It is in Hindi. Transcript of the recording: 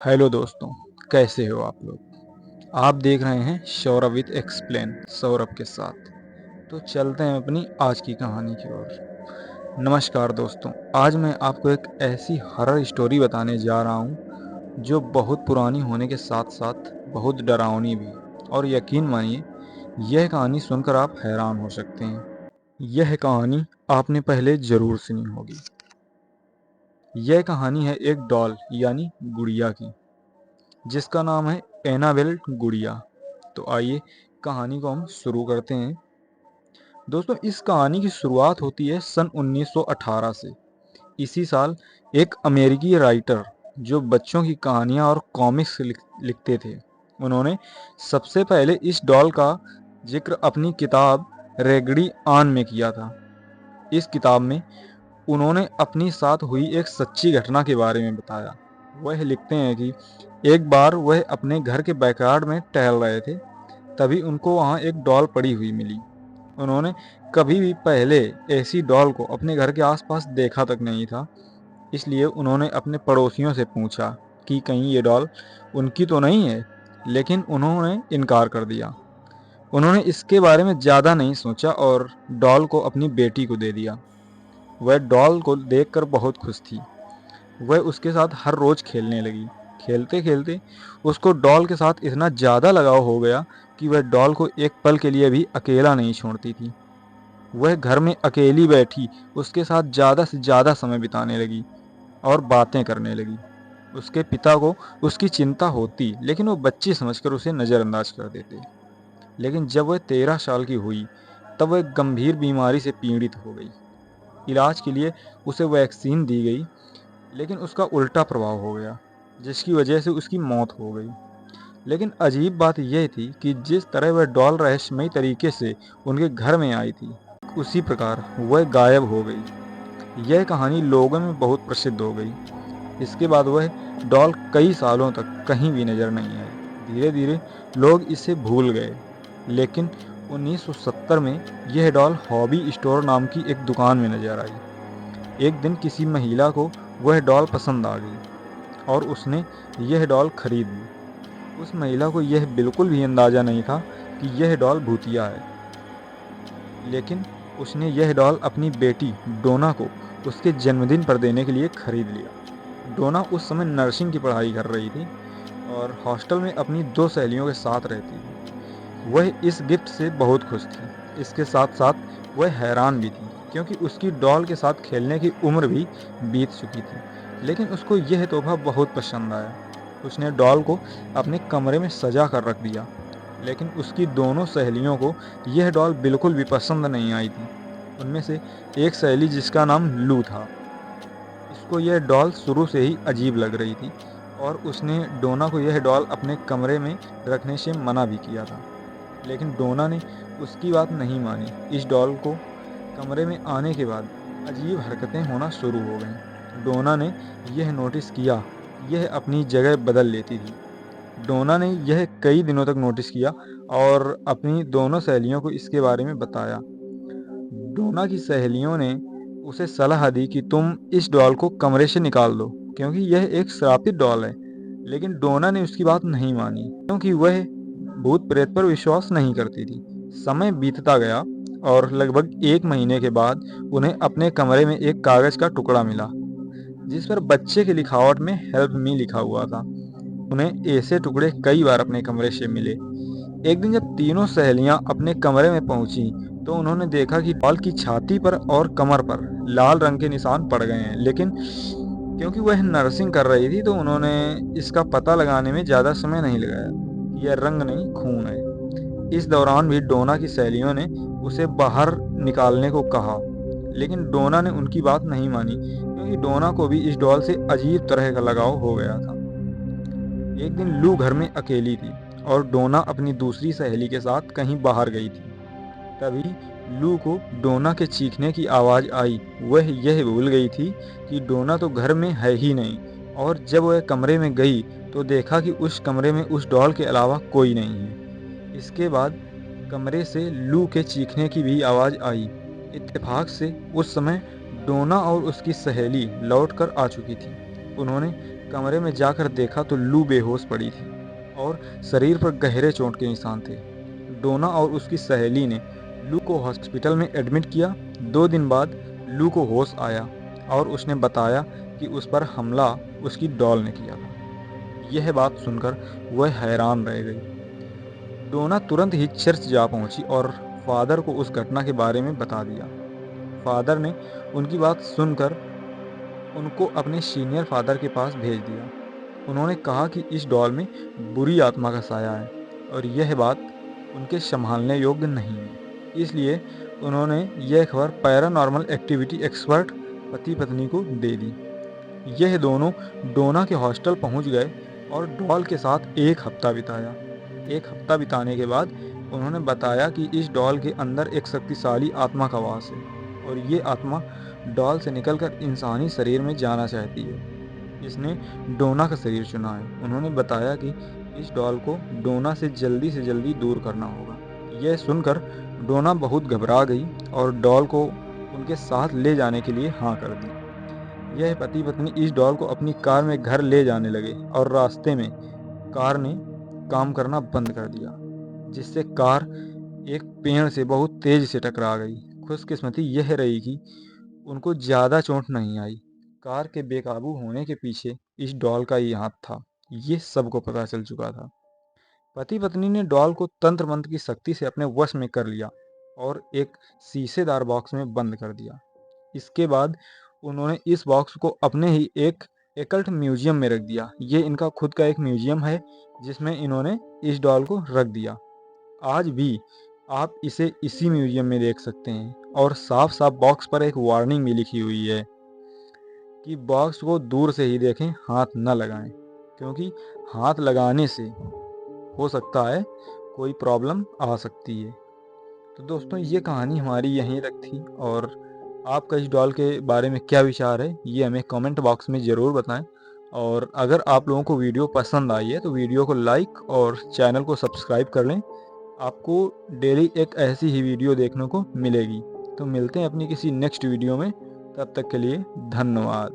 हेलो दोस्तों, कैसे हो आप लोग। आप देख रहे हैं सौरभ विद एक्सप्लेन सौरभ के साथ। तो चलते हैं अपनी आज की कहानी की ओर। नमस्कार दोस्तों, आज मैं आपको एक ऐसी हॉरर स्टोरी बताने जा रहा हूँ जो बहुत पुरानी होने के साथ साथ बहुत डरावनी भी है। और यकीन मानिए, यह कहानी सुनकर आप हैरान हो सकते हैं। यह कहानी आपने पहले ज़रूर सुनी होगी। यह कहानी है एक डॉल यानी गुड़िया की, जिसका नाम है एनाबेल गुड़िया। तो आइए कहानी को हम शुरू करते हैं। दोस्तों, इस कहानी की शुरुआत होती है सन 1918 से। इसी साल एक अमेरिकी राइटर जो बच्चों की कहानियाँ और कॉमिक्स लिखते थे, उन्होंने सबसे पहले इस डॉल का जिक्र अपनी किताब रेगडी ऑन में किया था। इस किताब में उन्होंने अपनी साथ हुई एक सच्ची घटना के बारे में बताया। वह लिखते हैं कि एक बार वह अपने घर के बैकयार्ड में टहल रहे थे, तभी उनको वहाँ एक डॉल पड़ी हुई मिली। उन्होंने कभी भी पहले ऐसी डॉल को अपने घर के आसपास देखा तक नहीं था, इसलिए उन्होंने अपने पड़ोसियों से पूछा कि कहीं ये डॉल उनकी तो नहीं है, लेकिन उन्होंने इनकार कर दिया। उन्होंने इसके बारे में ज़्यादा नहीं सोचा और डॉल को अपनी बेटी को दे दिया। वह डॉल को देखकर बहुत खुश थी। वह उसके साथ हर रोज़ खेलने लगी। खेलते-खेलते उसको डॉल के साथ इतना ज़्यादा लगाव हो गया कि वह डॉल को एक पल के लिए भी अकेला नहीं छोड़ती थी। वह घर में अकेली बैठी उसके साथ ज़्यादा से ज़्यादा समय बिताने लगी और बातें करने लगी। उसके पिता को उसकी चिंता होती, लेकिन वो बच्ची समझकर उसे नज़रअंदाज कर देते। लेकिन जब वह 13 साल की हुई, तब वह गंभीर बीमारी से पीड़ित हो गई। इलाज के लिए उसे वैक्सीन दी गई, लेकिन उसका उल्टा प्रभाव हो गया, जिसकी वजह से उसकी मौत हो गई। लेकिन अजीब बात यह थी कि जिस तरह वह डॉल रहस्यमयी तरीके से उनके घर में आई थी, उसी प्रकार वह गायब हो गई। यह कहानी लोगों में बहुत प्रसिद्ध हो गई। इसके बाद वह डॉल कई सालों तक कहीं भी नजर नहीं आई। धीरे धीरे लोग इसे भूल गए। लेकिन 1970 में यह डॉल हॉबी स्टोर नाम की एक दुकान में नजर आई। एक दिन किसी महिला को वह डॉल पसंद आ गई और उसने यह डॉल खरीद ली। उस महिला को यह बिल्कुल भी अंदाज़ा नहीं था कि यह डॉल भूतिया है, लेकिन उसने यह डॉल अपनी बेटी डोना को उसके जन्मदिन पर देने के लिए खरीद लिया। डोना उस समय नर्सिंग की पढ़ाई कर रही थी और हॉस्टल में अपनी 2 सहेलियों के साथ रहती थी। वह इस गिफ्ट से बहुत खुश थी। इसके साथ साथ वह हैरान भी थी, क्योंकि उसकी डॉल के साथ खेलने की उम्र भी बीत चुकी थी। लेकिन उसको यह तोहफा बहुत पसंद आया। उसने डॉल को अपने कमरे में सजा कर रख दिया, लेकिन उसकी दोनों सहेलियों को यह डॉल बिल्कुल भी पसंद नहीं आई थी। उनमें से एक सहेली, जिसका नाम लू था, इसको यह डॉल शुरू से ही अजीब लग रही थी और उसने डोना को यह डॉल अपने कमरे में रखने से मना भी किया था। लेकिन डोना ने उसकी बात नहीं मानी। इस डॉल को कमरे में आने के बाद अजीब हरकतें होना शुरू हो गईं। डोना ने यह नोटिस किया, यह अपनी जगह बदल लेती थी। डोना ने यह कई दिनों तक नोटिस किया और अपनी दोनों सहेलियों को इसके बारे में बताया। डोना की सहेलियों ने उसे सलाह दी कि तुम इस डॉल को कमरे से निकाल दो, क्योंकि यह एक श्रापित डॉल है। लेकिन डोना ने उसकी बात नहीं मानी, क्योंकि वह भूत प्रेत पर विश्वास नहीं करती थी। समय बीतता गया और लगभग 1 महीने के बाद उन्हें अपने कमरे में एक कागज का टुकड़ा मिला, जिस पर बच्चे की लिखावट में हेल्प मी लिखा हुआ था। उन्हें ऐसे टुकड़े कई बार अपने कमरे से मिले। एक दिन जब तीनों सहेलियां अपने कमरे में पहुंची, तो उन्होंने देखा कि डॉल की छाती पर और कमर पर लाल रंग के निशान पड़ गए हैं। लेकिन क्योंकि वह नर्सिंग कर रही थी, तो उन्होंने इसका पता लगाने में ज़्यादा समय नहीं लगाया। यह रंग नहीं, खून है। इस दौरान भी डोना की सहेलियों ने उसे बाहर निकालने को कहा, लेकिन डोना ने उनकी बात नहीं मानी, क्योंकि डोना को भी इस डॉल से अजीब तरह का लगाव हो गया था। एक दिन लू घर में अकेली थी और डोना अपनी दूसरी सहेली के साथ कहीं बाहर गई थी। तभी लू को डोना के चीखने की आवाज़ आई। वह यह भूल गई थी कि डोना तो घर में है ही नहीं, और जब वह कमरे में गई तो देखा कि उस कमरे में उस डॉल के अलावा कोई नहीं है। इसके बाद कमरे से लू के चीखने की भी आवाज़ आई। इत्तेफाक से उस समय डोना और उसकी सहेली लौट कर आ चुकी थी। उन्होंने कमरे में जाकर देखा तो लू बेहोश पड़ी थी और शरीर पर गहरे चोट के निशान थे। डोना और उसकी सहेली ने लू को हॉस्पिटल में एडमिट किया। 2 दिन बाद लू को होश आया और उसने बताया कि उस पर हमला उसकी डॉल ने किया था। यह बात सुनकर वह हैरान रह गई। डोना तुरंत ही चर्च जा पहुंची और फादर को उस घटना के बारे में बता दिया। फादर ने उनकी बात सुनकर उनको अपने सीनियर फादर के पास भेज दिया। उन्होंने कहा कि इस डॉल में बुरी आत्मा का साया है और यह बात उनके संभालने योग्य नहीं है। इसलिए उन्होंने यह खबर पैरानॉर्मल एक्टिविटी एक्सपर्ट पति पत्नी को दे दी। यह दोनों डोना के हॉस्टल पहुंच गए और डॉल के साथ 1 हफ्ता बिताया। 1 हफ्ता बिताने के बाद उन्होंने बताया कि इस डॉल के अंदर एक शक्तिशाली आत्मा का वास है और ये आत्मा डॉल से निकलकर इंसानी शरीर में जाना चाहती है। इसने डोना का शरीर चुना है। उन्होंने बताया कि इस डॉल को डोना से जल्दी दूर करना होगा। यह सुनकर डोना बहुत घबरा गई और डॉल को उनके साथ ले जाने के लिए हाँ कर दी। यह पति पत्नी इस डॉल को अपनी कार में घर ले जाने लगे और रास्ते में कार ने काम करना बंद कर दिया, जिससे कार एक पेड़ से बहुत तेज से टकरा गई। खुशकिस्मती यह रही कि उनको ज़्यादा चोट नहीं आई। कार के बेकाबू होने के पीछे इस डॉल का ही हाथ था, ये सबको पता चल चुका था। पति पत्नी ने डॉल को तंत्र मंत्र की शक्ति से अपने वश में कर लिया और एक शीशेदार बॉक्स में बंद कर दिया। इसके बाद उन्होंने इस बॉक्स को अपने ही एक एकल्ट म्यूजियम में रख दिया। ये इनका खुद का एक म्यूजियम है जिसमें इन्होंने इस डॉल को रख दिया। आज भी आप इसे इसी म्यूजियम में देख सकते हैं और साफ साफ बॉक्स पर एक वार्निंग भी लिखी हुई है कि बॉक्स को दूर से ही देखें, हाथ न लगाएं, क्योंकि हाथ लगाने से हो सकता है कोई प्रॉब्लम आ सकती है। तो दोस्तों, ये कहानी हमारी यहीं तक थी और आपका इस डॉल के बारे में क्या विचार है ये हमें कमेंट बॉक्स में ज़रूर बताएं। और अगर आप लोगों को वीडियो पसंद आई है तो वीडियो को लाइक और चैनल को सब्सक्राइब कर लें। आपको डेली एक ऐसी ही वीडियो देखने को मिलेगी। तो मिलते हैं अपनी किसी नेक्स्ट वीडियो में, तब तक के लिए धन्यवाद।